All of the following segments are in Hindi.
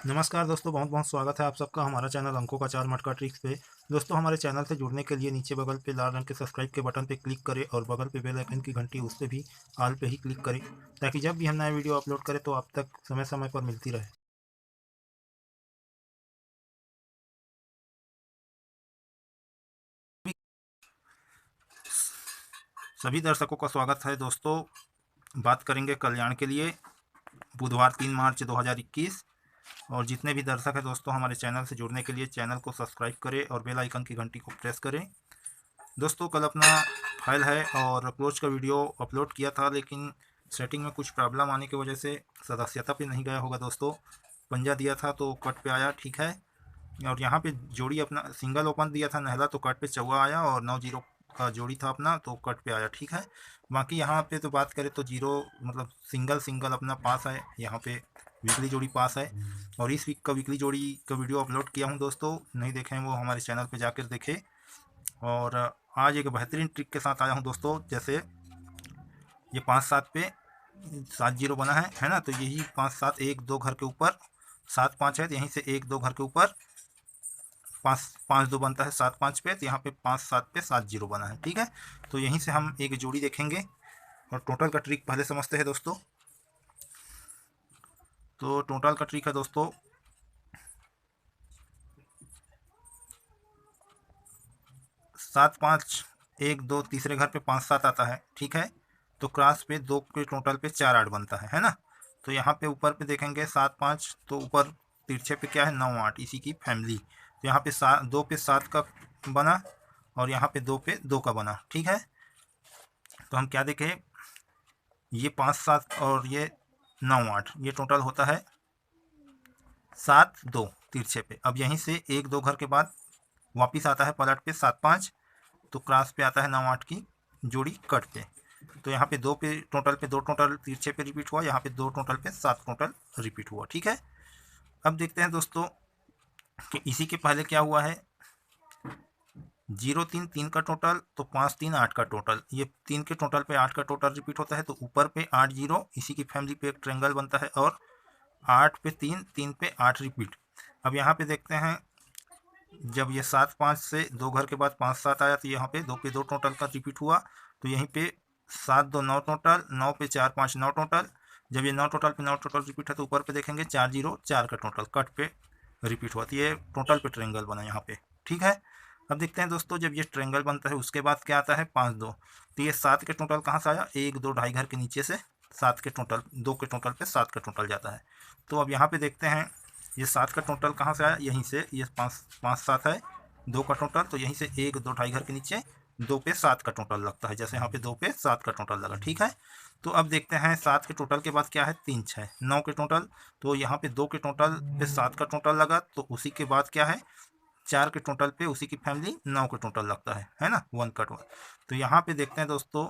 नमस्कार दोस्तों, बहुत बहुत स्वागत है आप सबका हमारा चैनल अंकों का चार मटका ट्रिक्स पे। दोस्तों, हमारे चैनल से जुड़ने के लिए नीचे बगल पे लाल रंग के सब्सक्राइब के बटन पे क्लिक करें और बगल पे बेल आइकन की घंटी उस पर भी ऑल पे ही क्लिक करें, ताकि जब भी हम नया वीडियो अपलोड करें तो आप तक समय समय पर मिलती रहे। सभी दर्शकों का स्वागत है दोस्तों। बात करेंगे कल्याण के लिए, बुधवार 3 मार्च 2021। और जितने भी दर्शक हैं दोस्तों, हमारे चैनल से जुड़ने के लिए चैनल को सब्सक्राइब करें और बेल आइकन की घंटी को प्रेस करें। दोस्तों, कल अपना फाइल है और क्लोज का वीडियो अपलोड किया था, लेकिन सेटिंग में कुछ प्रॉब्लम आने की वजह से सदस्यता पे नहीं गया होगा दोस्तों। पंजा दिया था तो कट पे आया, ठीक है। और यहाँ पे जोड़ी अपना सिंगल ओपन दिया था नहला तो कट पे चौवा आया, और 9-0 का जोड़ी था अपना तो कट पे आया, ठीक है। बाकी यहाँ पे तो बात करें तो जीरो मतलब सिंगल सिंगल अपना पास है, यहाँ पे वीकली जोड़ी पास है। और इस वीक का वीकली जोड़ी का वीडियो अपलोड किया हूँ दोस्तों, नहीं देखे हैं वो हमारे चैनल पे जाकर देखें। और आज एक बेहतरीन ट्रिक के साथ आया हूँ दोस्तों। जैसे ये 5-7 पे 7-0 बना है ना, तो यही 5-7 1-2 घर के ऊपर 7-5 है, तो यहीं से 1-2 घर के ऊपर 5-5-2 बनता है 7-5 पे, तो यहाँ पे 5-7 पे 7-0 बना है, ठीक है। तो यहीं से हम एक जोड़ी देखेंगे और टोटल का ट्रिक पहले समझते हैं दोस्तों। तो टोटल का ट्रिक है दोस्तों, 7-5 1-2 तीसरे घर पे 5-7 आता है, ठीक है। तो क्रॉस पे 2 के टोटल पे 4-8 बनता है ना। तो यहाँ पे ऊपर पे देखेंगे 7-5, तो ऊपर तिरछे पे क्या है 9-8, इसी की फैमिली। तो यहाँ पे 2 पे 7 का बना और यहाँ पे 2 पे 2 का बना, ठीक है। तो हम क्या देखें, ये 5-7 और ये 9-8, ये टोटल होता है 7-2 तिरछे पे। अब यहीं से 1-2 घर के बाद वापिस आता है पलट पे 7-5, तो क्रॉस पे आता है 9-8 की जोड़ी कट पे। तो यहाँ पे 2 पे टोटल पे 2 टोटल तिरछे पे रिपीट हुआ, यहाँ पे 2 टोटल पे 7 टोटल रिपीट हुआ, ठीक है। अब देखते हैं दोस्तों कि इसी के पहले क्या हुआ है। 0-3 का टोटल, तो 5-3 8 का टोटल, ये 3 के टोटल पे 8 का टोटल रिपीट होता है, तो ऊपर पे 8-0 इसी की फैमिली पे एक ट्रेंगल बनता है, और 8 पे 3 3 पे 8 रिपीट। अब यहाँ पे देखते हैं, जब ये 7-5 से 2 घर के बाद 5-7 आया, तो यहाँ पे 2 पे 2 टोटल का रिपीट हुआ, तो यहीं पे 7-2 9 टोटल, 9 पे 4-5 9 टोटल। जब ये 9 टोटल पे 9 टोटल रिपीट है, तो ऊपर पे देखेंगे 4-0 4 का टोटल कट पे रिपीट हुआ, तो ये टोटल पे ट्रेंगल बना यहाँ पे, ठीक है। अब देखते हैं दोस्तों, जब ये ट्रेंगल बनता है उसके बाद क्या आता है 5-2, तो ये 7 के टोटल कहाँ से आया, 1-2 ढाई घर के नीचे से 7 के टोटल, 2 के टोटल पे 7 का टोटल जाता है। तो अब यहाँ पे देखते हैं, ये 7 का टोटल कहाँ से आया, यहीं से, ये 5-5-7 है, 2 का टोटल, तो यहीं से 1-2 ढाई घर के नीचे 2 पे 7 का टोटल लगता है, जैसे यहाँ पे 2 पे 7 का टोटल लगा, ठीक है। तो अब देखते हैं 7 के टोटल के बाद क्या है 3-6 9 के टोटल, तो यहाँ पे 2 के टोटल पे 7 का टोटल लगा, तो उसी के बाद क्या है 4 के टोटल पे उसी की फैमिली 9 के टोटल लगता है ना, 1 कट 1। तो यहाँ पे देखते हैं दोस्तों,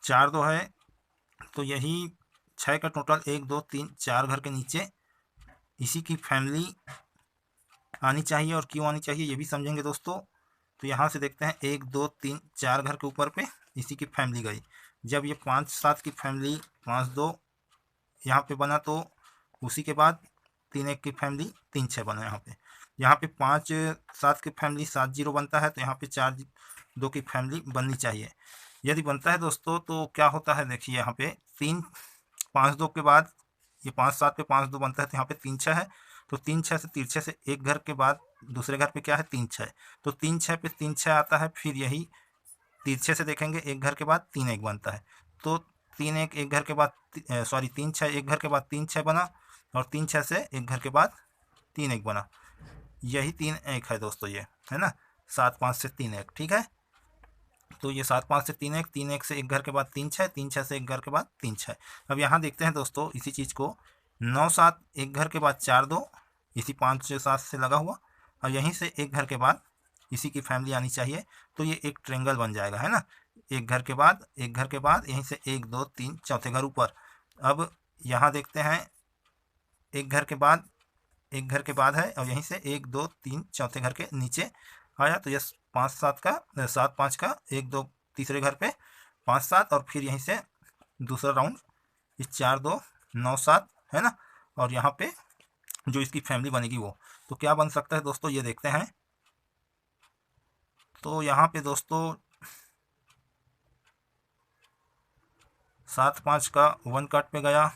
4-2 है, तो यही 6 का टोटल 1-2-3 4 घर के नीचे इसी की फैमिली आनी चाहिए, और क्यों आनी चाहिए ये भी समझेंगे दोस्तों। तो यहाँ से देखते हैं 1-2-3 4 घर के ऊपर पे इसी की फैमिली गई। जब ये 5-7 की फैमिली 5-2 यहाँ पे बना, तो उसी के बाद 3-1 की फैमिली 3-6 बना यहाँ पे 5-7 की फैमिली 7-0 बनता है, तो यहाँ पे 4-2 की फैमिली बननी चाहिए। यदि बनता है दोस्तों तो क्या होता है, देखिए यहाँ पे 3-5-2 के बाद ये 5-7 पे 5-2 बनता है, तो यहाँ पे 3-6 है, तो 3-6 से तिरछे से एक घर के बाद दूसरे घर पे क्या है 3-6, तो 3-6 पे 3-6 आता है। फिर यही तिरछे से देखेंगे एक घर के बाद 3-1 बनता है, तो 3-1 एक घर के बाद सॉरी 3-6 एक घर के बाद 3-6 बना, और 3-6 से एक घर के बाद 3-1 बना, यही 3-1 है दोस्तों, ये है ना, 7-5 से 3-1, ठीक है। तो ये 7-5 से 3-1, 3-1 से एक घर के बाद 3-6, 3-6 से एक घर के बाद 3-6। अब यहाँ देखते हैं दोस्तों इसी चीज़ को, 9-7 एक घर के बाद 4-2 इसी 5-7 से लगा हुआ, और यहीं से एक घर के बाद इसी की फैमिली आनी चाहिए, तो ये एक ट्रेंगल बन जाएगा, है ना। एक घर के बाद एक घर के बाद यहीं से 1-2-3 चौथे घर ऊपर। अब यहाँ देखते हैं, एक घर के बाद एक घर के बाद है, और यहीं से 1-2-3 चौथे घर के नीचे आया, तो ये 5-7 का 7-5 का 1-2 तीसरे घर पे 5-7, और फिर यहीं से दूसरा राउंड, ये 4-2 9-7 है ना, और यहाँ पे जो इसकी फैमिली बनेगी वो। तो क्या बन सकता है दोस्तों, ये देखते हैं। तो यहाँ पे दोस्तों 7 5 का 1 कट पे गया,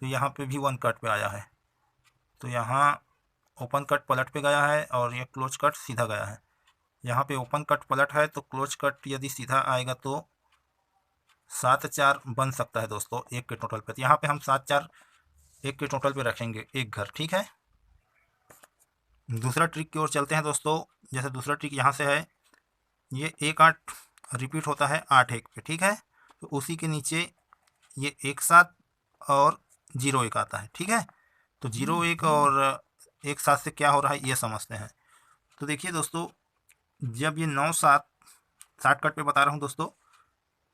तो यहाँ पे भी 1 कट पे आया है। तो यहाँ ओपन कट पलट पे गया है और ये क्लोज कट सीधा गया है। यहाँ पे ओपन कट पलट है तो क्लोज कट यदि सीधा आएगा तो 7 4 बन सकता है दोस्तों एक के टोटल पे। तो यहाँ पे हम 7 4 एक के टोटल पे रखेंगे एक घर, ठीक है। दूसरा ट्रिक की ओर चलते हैं दोस्तों। जैसे दूसरा ट्रिक यहाँ से है, ये 1 8 रिपीट होता है 8 1 पे, ठीक है। तो उसी के नीचे ये 1 7 और 0 1 आता है, ठीक है। तो 0 1 और 1 7 से क्या हो रहा है ये समझते हैं। तो देखिए दोस्तों, जब ये 9 7 60 कट पे बता रहा हूँ दोस्तों,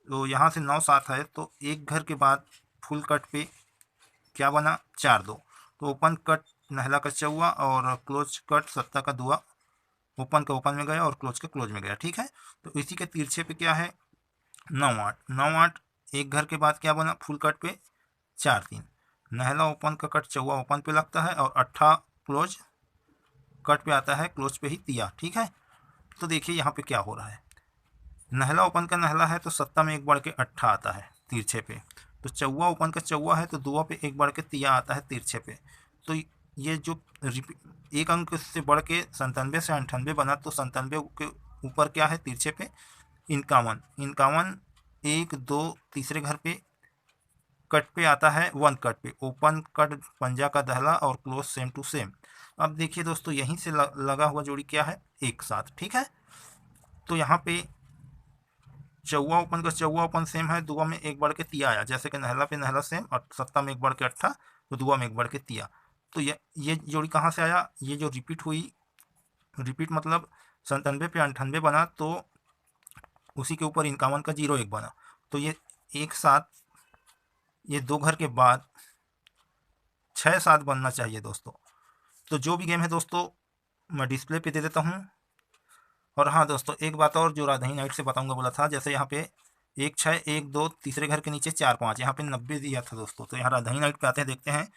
तो यहाँ से 9 7 है तो एक घर के बाद फुल कट पे क्या बना 4 2। तो ओपन कट नहला का चौवा और क्लोज कट सत्ता का दुआ, ओपन का ओपन में गया और क्लोज का क्लोज में गया, ठीक है। तो इसी के तिरछे पे क्या है 9 8 9 8, एक घर के बाद क्या बना फुल कट पे 4 3, नहला ओपन का कट चौवा ओपन पे लगता है और अट्ठा क्लोज कट पे आता है, क्लोज पे ही तिया, ठीक है। तो देखिए यहाँ पे क्या हो रहा है, नहला ओपन का नहला है तो सत्ता में एक बढ़ के अट्ठा आता है तिरछे पे। तो चौवा ओपन का चौवा है तो दुआ पे एक बढ़ के तिया आता है तिरछे पे। तो ये जो एक अंक से बढ़ के 97 से 98 बना, तो 97 के ऊपर क्या है तिरछे पे 51 51, 1 2 तीसरे घर पे कट पे आता है 1 कट पे, ओपन कट पंजा का दहला और क्लोज सेम टू सेम। अब देखिए दोस्तों यहीं से लगा हुआ जोड़ी क्या है 1 7, ठीक है। तो यहाँ पे चौवा ओपन का चौवा ओपन सेम है, दुआ में एक बढ़ के तिया आया, जैसे कि नहला पे नहला सेम और सत्ता में एक बढ़ के अट्ठा, तो दुआ में एक बढ़ के तिया। तो ये जोड़ी कहाँ से आया, ये जो रिपीट हुई, रिपीट मतलब 97 पे 98 बना तो उसी के ऊपर 51 का 0 1 बना। तो ये 1 7, ये दो घर के बाद 6 7 बनना चाहिए दोस्तों। तो जो भी गेम है दोस्तों मैं डिस्प्ले पे दे देता हूँ। और हाँ दोस्तों एक बात और जो राधही नाइट से बताऊंगा बोला था, जैसे यहाँ पे 1 6 1 2 तीसरे घर के नीचे 4 5, यहाँ पे 90 दिया था दोस्तों। तो यहाँ राधही नाइट पे आते हैं, देखते हैं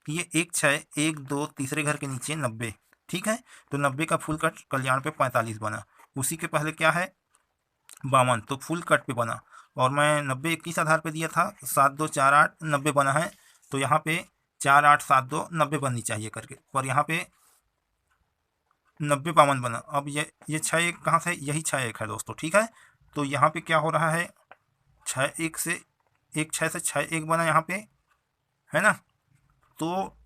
कि ये 1 6 1 2 तीसरे घर के नीचे 90, ठीक है। तो 90 का फुल कट कल्याण पे 45 बना। उसी के पहले क्या है 52, तो फुल कट पे बना। और मैं 90 किस आधार पे दिया था 7 2 4 8 90 बना है। तो यहाँ पे 4 8 7 2 90 बननी चाहिए करके, पर यहाँ पे 90 52 बना। अब ये 6 1 कहाँ से, यही 6 1 है दोस्तों, ठीक है। तो यहाँ पे क्या हो रहा है 6 1 से 1 6 से 6 1 बना यहाँ पे, है ना। तो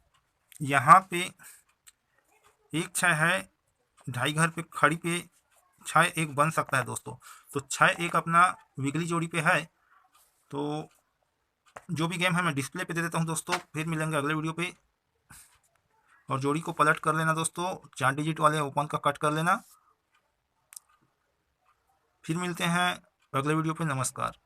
यहाँ पे 1 6 है, ढाई घर पे खड़ी पे 6 1 बन सकता है दोस्तों। तो 6 1 अपना विगली जोड़ी पे है। तो जो भी गेम है मैं डिस्प्ले पे दे देता हूँ दोस्तों, फिर मिलेंगे अगले वीडियो पे। और जोड़ी को पलट कर लेना दोस्तों, 4 डिजिट वाले ओपन का कट कर लेना। फिर मिलते हैं अगले वीडियो पे, नमस्कार।